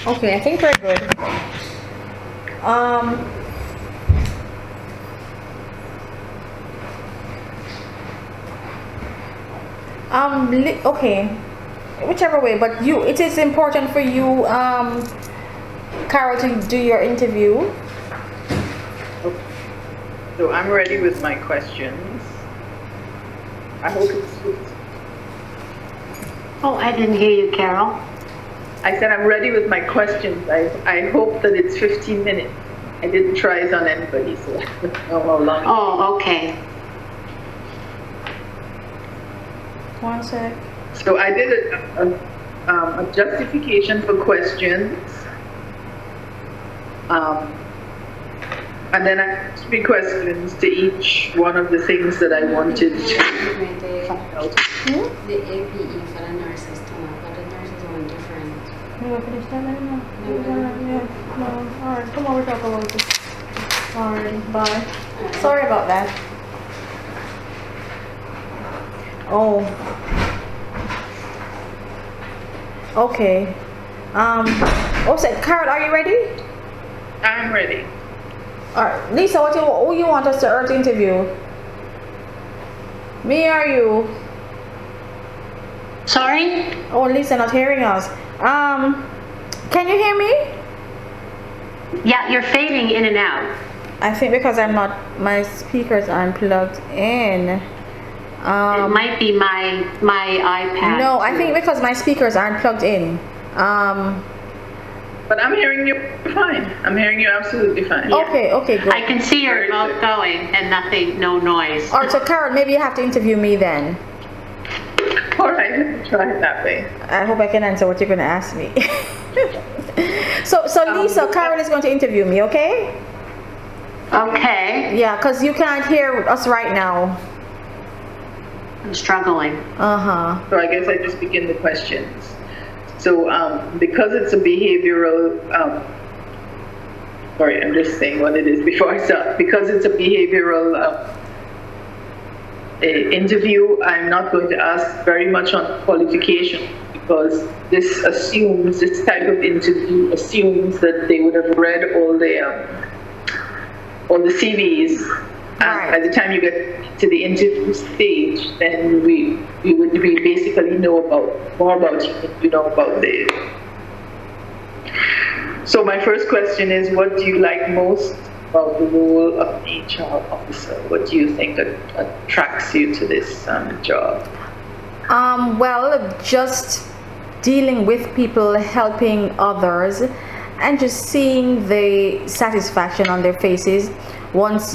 Okay, I think we're good. Um, okay, whichever way, but it is important for you, Carol, to do your interview. So I'm ready with my questions. I hope it's. Oh, I didn't hear you, Carol. I said I'm ready with my questions. I hope that it's 15 minutes. I didn't try it on anybody, so I don't know how long. Oh, okay. One sec. So I did a justification for questions. And then I asked 3 questions to each one of the things that I wanted to find out. The APE for the nurses too, but the nurses are different. You want to finish that? No. Alright, come on, we'll talk about this. Alright, bye. Sorry about that. Oh. Okay. Carol, are you ready? I'm ready. Alright, Lisa, who you want us to interview? Me or you? Sorry? Oh, Lisa, not hearing us. Can you hear me? Yeah, you're fading in and out. I think because my speakers aren't plugged in. It might be my iPad. No, I think because my speakers aren't plugged in. But I'm hearing you fine. I'm hearing you absolutely fine. Yeah. Okay, good. I can see your Very mouth good. going and no noise. Alright, so Carol, maybe you have to interview me then. All right, let's try it that way. I hope I can answer what you're going to ask me. so Lisa, Carol is going to interview me, okay? Okay. Yeah, because you can't hear us right now. I'm struggling. Uh-huh. So I guess I just begin the questions. So because it's a behavioral, sorry, I'm just saying what it is before I start. Because it's a behavioral interview, I'm not going to ask very much on qualification because this type of interview assumes that they would have read all the CVs. Right. By the time you get to the interview stage, then we basically know more about you than you know about the. So my first question is, what do you like most about the role of an HR officer? What do you think attracts you to this job? Well, just dealing with people, helping others, and just seeing the satisfaction on their faces once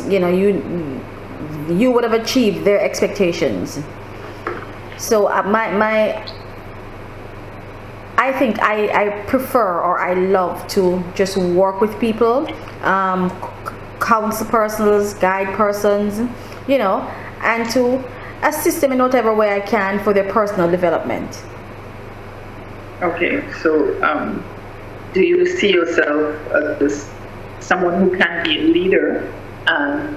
you would have achieved their expectations. So I think I prefer or I love to just work with people, counsel persons, guide persons, and to assist them in whatever way I can for their personal development. Okay, so do you see yourself as someone who can be a leader? And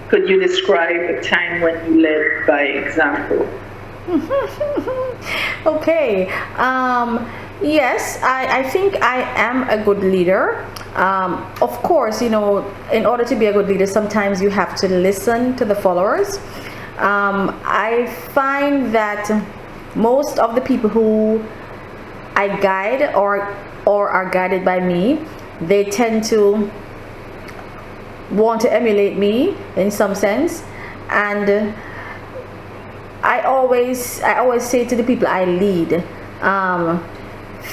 could you describe a time when you led by example? Okay. Yes, I think I am a good leader. Of course, in order to be a good leader, sometimes you have to listen to the followers. I find that most of the people who I guide or are guided by me, they tend to want to emulate me in some sense, and I always say to the people I lead,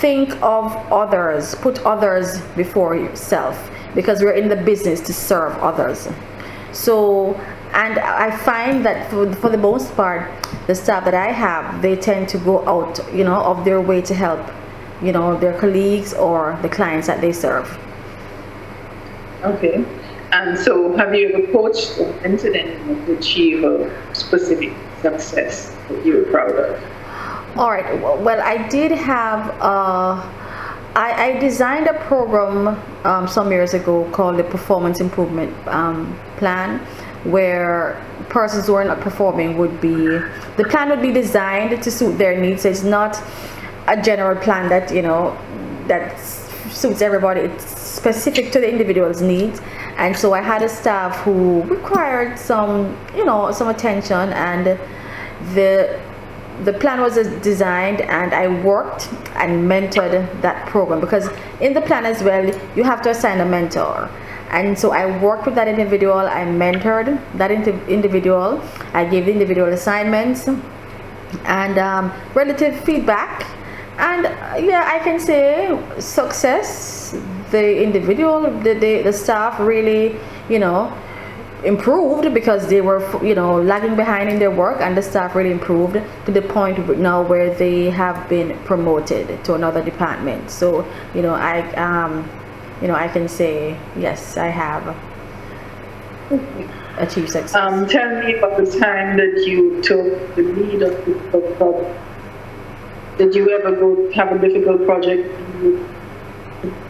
think of others, put others before yourself, because we're in the business to serve others. So, and I find that for the most part, the staff that I have, they tend to go out, of their way to help, their colleagues or the clients that they serve. Okay. And so have you ever coached or mentored anyone to achieve a specific success that you were proud of? All right. Well, I did have, I designed a program some years ago called the Performance Improvement Plan, where persons who are not performing the plan would be designed to suit their needs. So it's not a general plan that, that suits everybody. It's specific to the individual's needs. And so I had a staff who required some, some attention, and the plan was designed, and I worked and mentored that program, because in the plan as well you have to assign a mentor. And so I worked with that individual, I mentored that individual, I gave the individual assignments and relative feedback, and yeah, I can say success. The individual, the staff really, improved, because they were, lagging behind in their work, and the staff really improved to the point now where they have been promoted to another department. So, I can say yes, I have achieved success. Tell me about the time that you took the lead of the project. Did you ever go have a difficult project?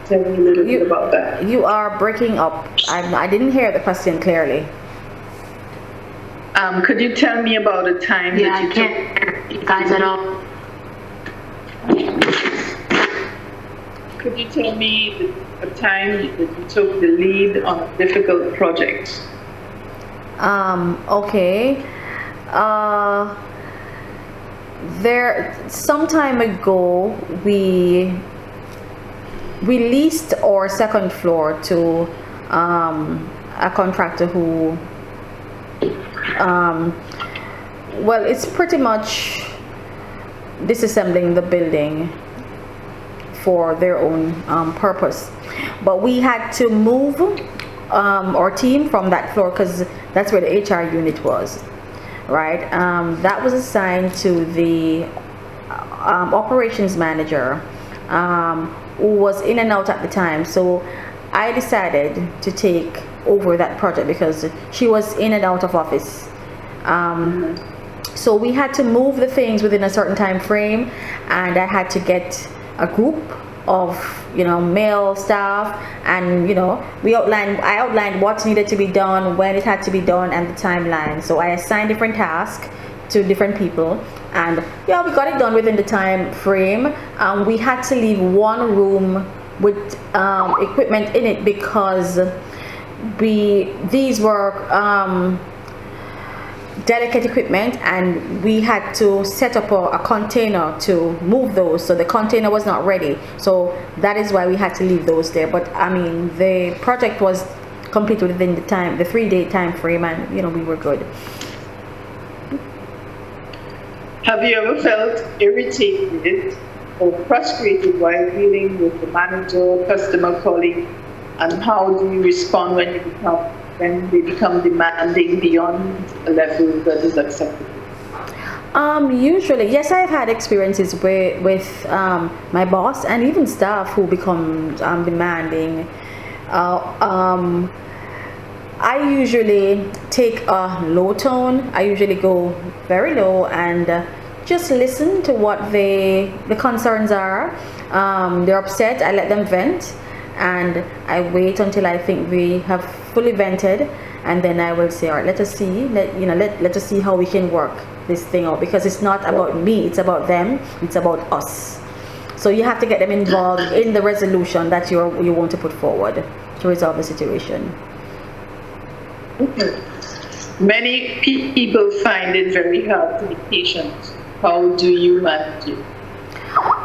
Tell me a little bit about that. You are breaking up. I didn't hear the question clearly. Could you tell me about a time that you I can't hear you guys at all. Could you tell me a time that you took the lead on a difficult project? Okay. Some time ago, we leased our second floor to a contractor who, it's pretty much disassembling the building for their own purpose. But we had to move our team from that floor, because that's where the HR unit was, right? That was assigned to the operations manager, who was in and out at the time. So I decided to take over that project because she was in and out of office. So we had to move the things within a certain time frame, and I had to get a group of male staff, and I outlined what needed to be done, when it had to be done, and the timeline. So I assigned different tasks to different people, and we got it done within the time frame. We had to leave one room with equipment in it, because these were delicate equipment, and we had to set up a container to move those. So the container was not ready, so that is why we had to leave those there. But I mean, the project was completed within the 3-day time frame, and we were good. Have you ever felt irritated or frustrated while dealing with the manager, customer, colleague, and how do you respond when they become demanding beyond a level that is acceptable? Usually, yes, I've had experiences with my boss and even staff who become demanding. I usually take a low tone. I usually go very low and just listen to what the concerns are. They're upset, I let them vent, and I wait until I think we have fully vented, and then I will say, all right, let us see, let us see how we can work this thing out, because it's not about me, it's about them, it's about us. So you have to get them involved in the resolution that you want to put forward to resolve the situation. Okay. Many people find it very hard to be patient. How do you manage it?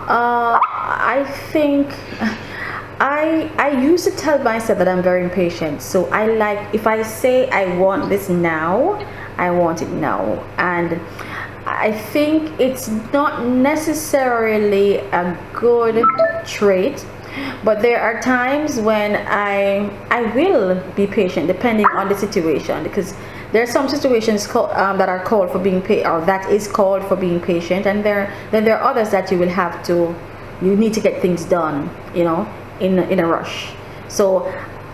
I think I used to tell myself that I'm very impatient. So if I say I want this now, I want it now. And I think it's not necessarily a good trait, but there are times when I will be patient depending on the situation, because there are some situations that are called for being that is called for being patient, and then there are others that you need to get things done, in a rush. So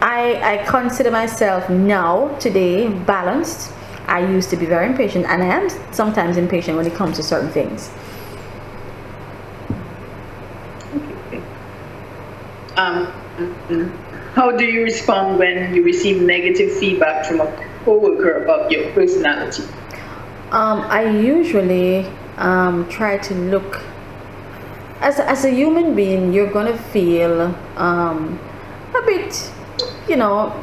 I consider myself now today balanced. I used to be very impatient, and I am sometimes impatient when it comes to certain things. How do you respond when you receive negative feedback from a coworker about your personality? I usually try to look as a human being, you're gonna feel a bit, you know,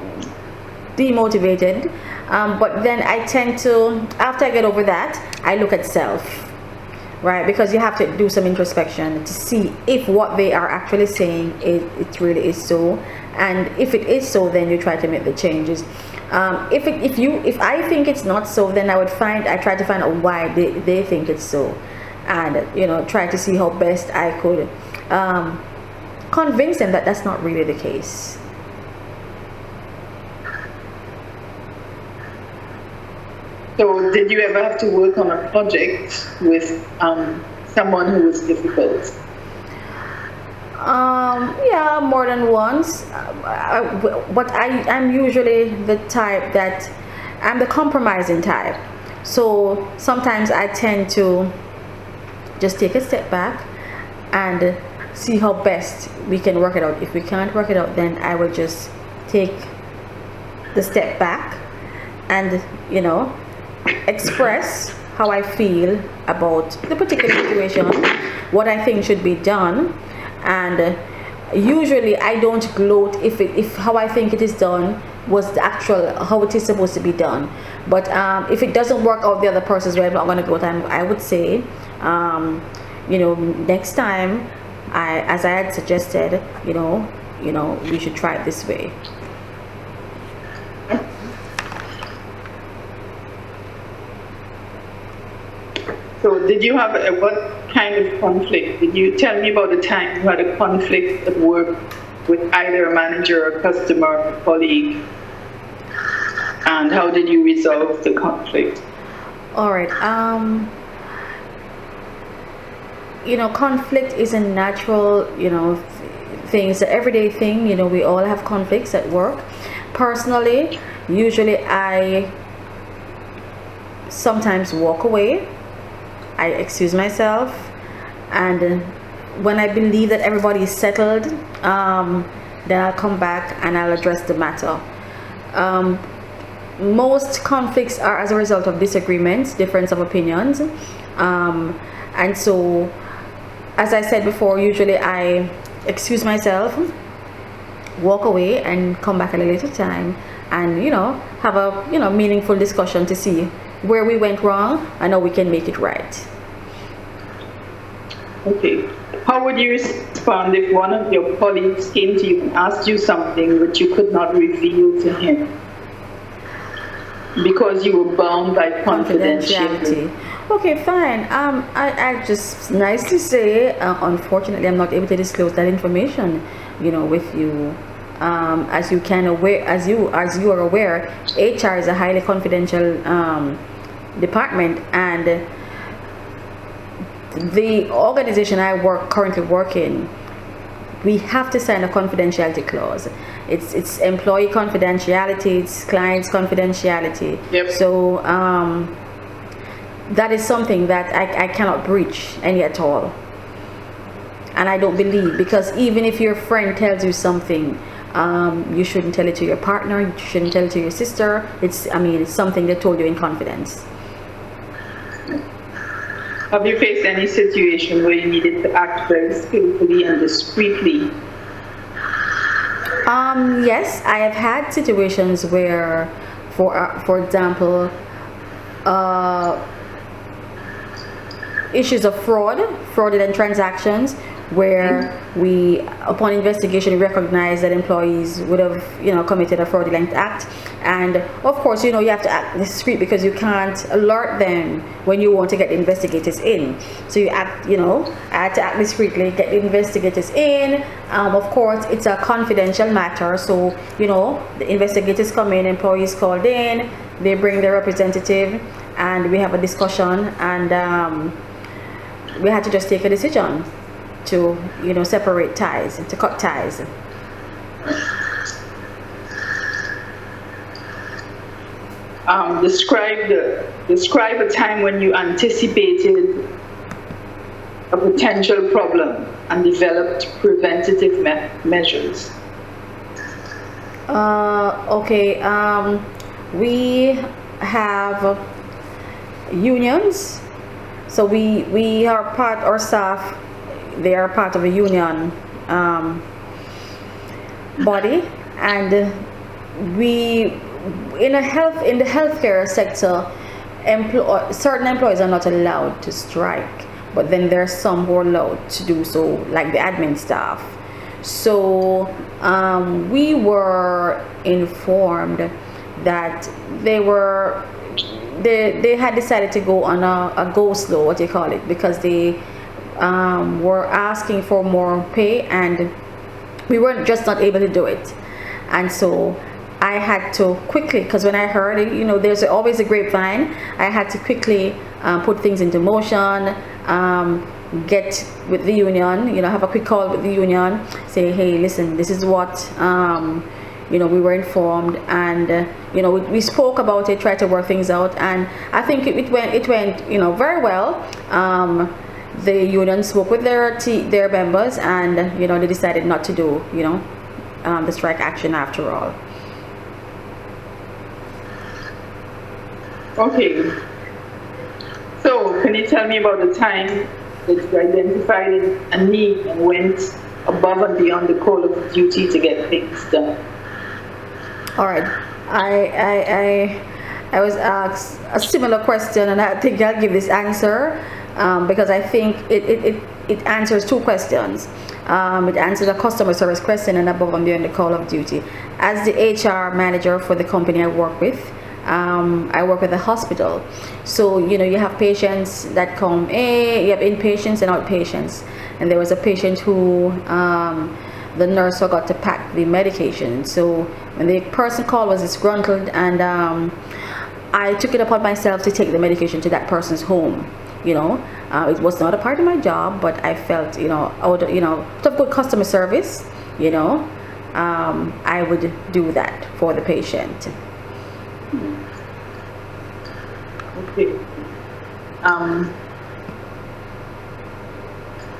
demotivated. But then I tend to, after I get over that, I look at self, right? Because you have to do some introspection to see if what they are actually saying it really is so, and if it is so, then you try to make the changes. If I think it's not so, then I try to find out why they think it's so, and try to see how best I could convince them that that's not really the case. So did you ever have to work on a project with someone who was difficult? Yeah, more than once. But I'm usually the type that I'm the compromising type. So sometimes I tend to just take a step back and see how best we can work it out. If we can't work it out, then I will just take the step back and express how I feel about the particular situation, what I think should be done. And usually I don't gloat if how I think it is done was the actual how it is supposed to be done. But if it doesn't work out the other person's way, I'm not going to gloat. I would say next time, as I had suggested, we should try it this way. So did you have what kind of conflict? Did you tell me about the time you had a conflict at work with either a manager, a customer, a colleague? And how did you resolve the conflict? All right. Conflict is a natural, thing. It's an everyday thing. We all have conflicts at work. Personally, usually I sometimes walk away. I excuse myself, and when I believe that everybody is settled, then I'll come back and I'll address the matter. Most conflicts are as a result of disagreements, difference of opinions, and so, as I said before, usually I excuse myself, walk away, and come back at a later time, and have a meaningful discussion to see where we went wrong and how we can make it right. Okay. How would you respond if one of your colleagues came to you and asked you something that you could not reveal to him because you were bound by confidentiality? Okay, fine. I just nicely say, unfortunately, I'm not able to disclose that information, with you. As you are aware, HR is a highly confidential department, and the organization I currently work in, we have to sign a confidentiality clause. It's employee confidentiality, it's clients confidentiality. Yep. So that is something that I cannot breach any at all. And I don't believe, because even if your friend tells you something, you shouldn't tell it to your partner, you shouldn't tell it to your sister. It's something they told you in confidence. Have you faced any situation where you needed to act very skillfully and discreetly? Yes, I have had situations where, for example, issues of fraudulent transactions, where we, upon investigation, recognize that employees would have, committed a fraudulent act, and of course, you have to act discreet because you can't alert them when you want to get the investigators in. So you act, I had to act discreetly, get the investigators in. Of course, it's a confidential matter, so the investigators come in, employees called in, they bring their representative, and we have a discussion, and we had to just take a decision to separate ties, to cut ties. Describe a time when you anticipated a potential problem and developed preventative measures. Okay. We have unions, so we are our staff they are part of a union body, and we in the healthcare sector, certain employees are not allowed to strike, but then there are some who are allowed to do so, like the admin staff. So we were informed that they had decided to go on a go slow, what you call it, because they were asking for more pay, and we were just not able to do it. And so I had to quickly, because when I heard it, there's always a grapevine, I had to quickly put things into motion, get with the union, have a quick call with the union, say, hey, listen, this is what we were informed, and we spoke about it, tried to work things out, and I think it went very well. The union spoke with their members, and they decided not to do the strike action after all. Okay. So, can you tell me about the time that you identified a need and went above and beyond the call of duty to get things done? All right. I was asked a similar question, and I think I'll give this answer because I think it answers two questions. It answers a customer service question and above and beyond the call of duty. As the HR manager for the company I work with, I work with a hospital, so you have patients that come. You have inpatients and outpatients, and there was a patient who the nurse forgot to pack the medication. So when the person called, was disgruntled, and I took it upon myself to take the medication to that person's home. It was not a part of my job, but I felt out of good customer service, I would do that for the patient. Okay.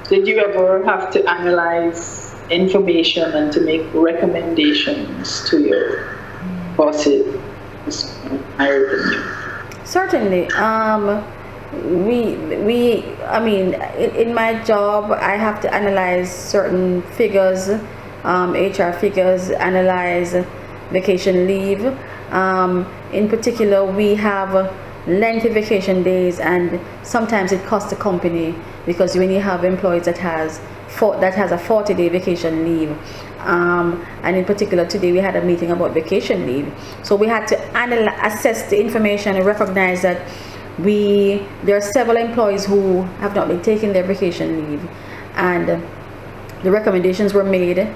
Did you ever have to analyze information and to make recommendations to your bosses who hired you? Certainly. In my job, I have to analyze certain figures, HR figures, analyze vacation leave. In particular, we have lengthy vacation days, and sometimes it costs the company, because when you have employees that has a 40-day vacation leave, and in particular today we had a meeting about vacation leave, so we had to assess the information and recognize that there are several employees who have not been taking their vacation leave, and the recommendations were made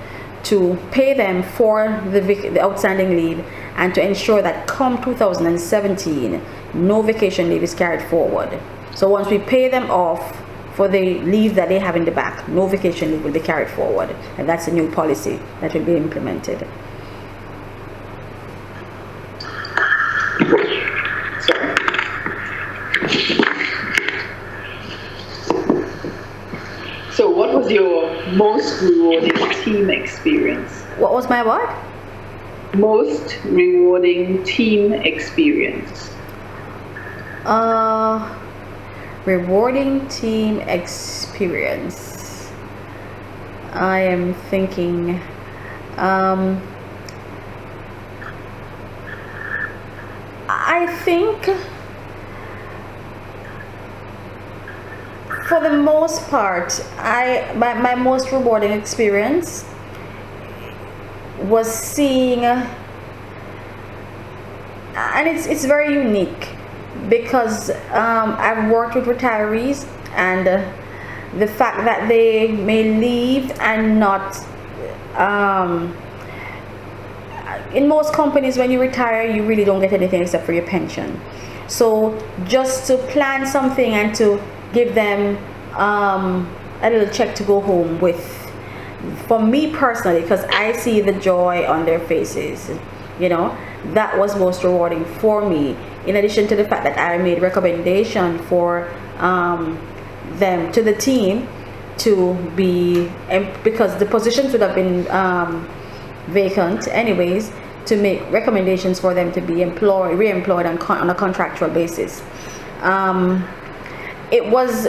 to pay them for the outstanding leave, and to ensure that come 2017 no vacation leave is carried forward. So once we pay them off for the leave that they have in the back, no vacation leave will be carried forward, and that's a new policy that will be implemented. So what was your most rewarding team experience? What was my what? Most rewarding team experience. Rewarding team experience. I am thinking. I think for the most part, my most rewarding experience was seeing, and it's very unique, because I've worked with retirees, and the fact that they may leave and not, in most companies when you retire you really don't get anything except for your pension. So just to plan something and to give them a little check to go home with, for me personally, because I see the joy on their faces, that was most rewarding for me, in addition to the fact that I made recommendation for them to the team to be, because the positions would have been vacant anyways, to make recommendations for them to be re-employed on a contractual basis. It was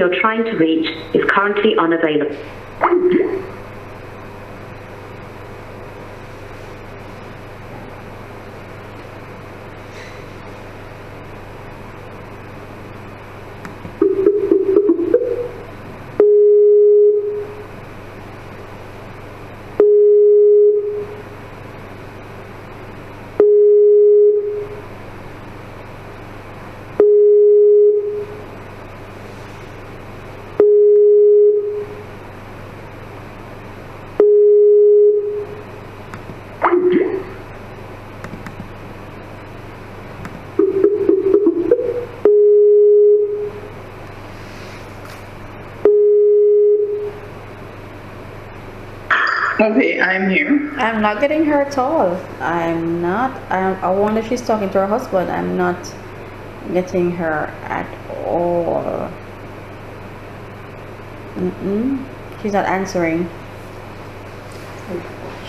you're trying to reach is currently unavailable. Okay, I'm here. I'm not getting her at all. I'm not. I wonder if she's talking to her husband. I'm not getting her at all. She's not answering.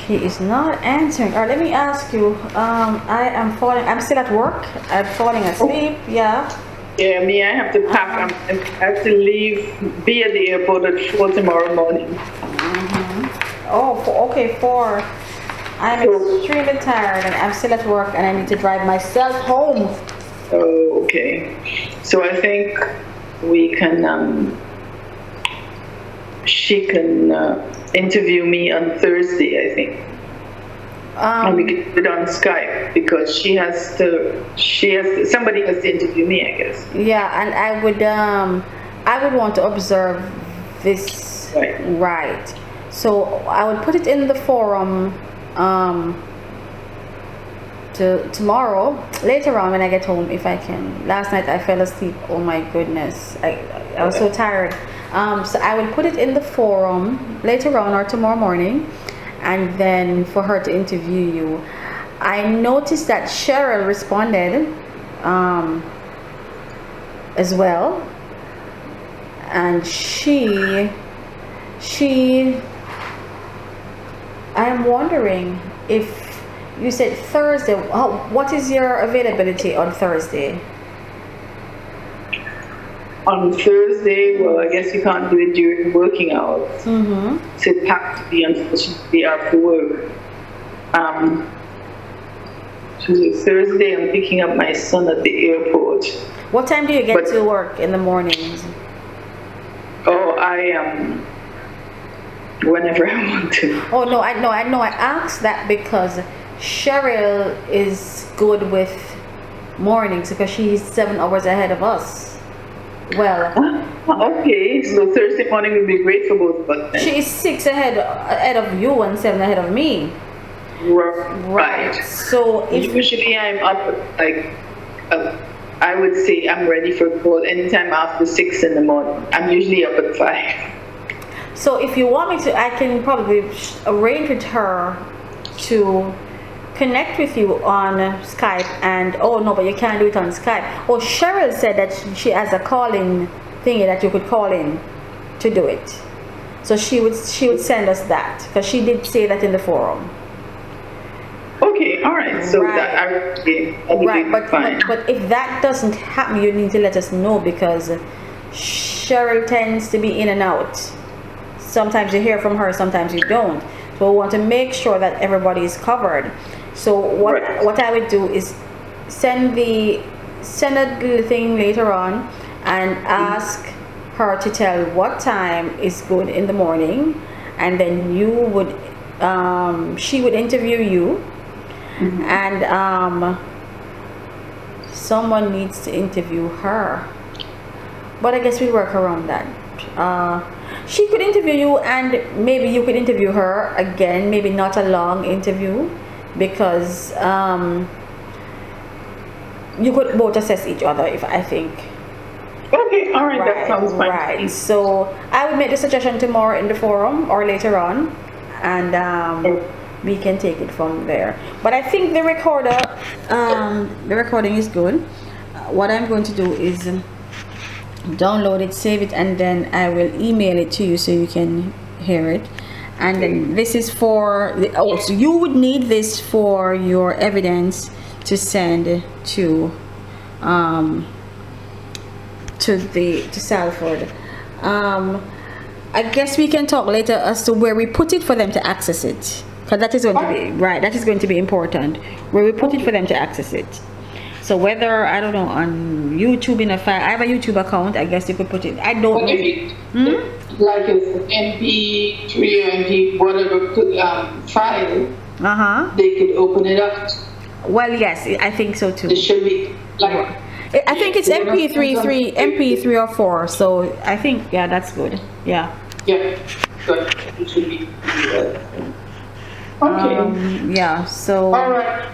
She is not answering. All right, let me ask you. I am falling. I'm still at work. I'm falling asleep. Yeah. Yeah, me, I have to pack. I have to be at the airport at 4 tomorrow morning. Oh, okay. 4. I'm extremely tired, and I'm still at work, and I need to drive myself home. Oh, okay. So I think we can. She can interview me on Thursday, I think. And we can do it on Skype because somebody has to interview me, I guess. Yeah, and I would want to observe this right. So I would put it in the forum to tomorrow, later on when I get home, if I can. Last night I fell asleep. Oh my goodness, I was so tired. So I will put it in the forum later on or tomorrow morning, and then for her to interview you. I noticed that Cheryl responded as well, and I'm wondering if you said Thursday. What is your availability on Thursday? On Thursday, well, I guess you can't do it during working hours. So it has to be, unfortunately, after work. So Thursday, I'm picking up my son at the airport. What time do you get to work in the mornings? Oh, I am. Whenever I want to. Oh no, I know. I asked that because Cheryl is good with mornings because she's 7 hours ahead of us. Well, okay, so Thursday morning will be great for both of us then. she is 6 ahead of you and 7 ahead of me. Right. So usually I'm up I would say I'm ready for a call anytime after 6 in the morning. I'm usually up at 5. So if you want me to, I can probably arrange with her to connect with you on Skype. And oh no, but you can't do it on Skype. Oh, Cheryl said that she has a call-in thingy that you could call in to do it. So she would send us that because she did say that in the forum. Okay, all right. So that but if that doesn't happen, you need to let us know because Cheryl tends to be in and out. Sometimes you hear from her, sometimes you don't. So we want to make sure that everybody is covered. So what I would do is send a little thing later on and ask her to tell what time is good in the morning, and then she would interview you, and someone needs to interview her. But I guess we work around that. She could interview you, and maybe you could interview her again. Maybe not a long interview, because you could both assess each other. I think. Okay, all right, that sounds fine. Right. So I would make the suggestion tomorrow in the forum or later on, and we can take it from there. But I think the recording is good. What I'm going to do is download it, save it, and then I will email it to you so you can hear it. And then this is for so you would need this for your evidence to send to Salford. I guess we can talk later as to where we put it for them to access it, because that is going to be right. That is going to be important. Where we put it for them to access it. So whether, I don't know, on YouTube in a file. I have a YouTube account. I guess you could put it. I don't But know. like it's MP3 or MP whatever file, they could open it up. Well, yes, I think so too. It should be like. I think it's MP3 or 4. So I think, yeah, that's good. Yeah. Yeah, good. It should be. Okay. Yeah. So. All right.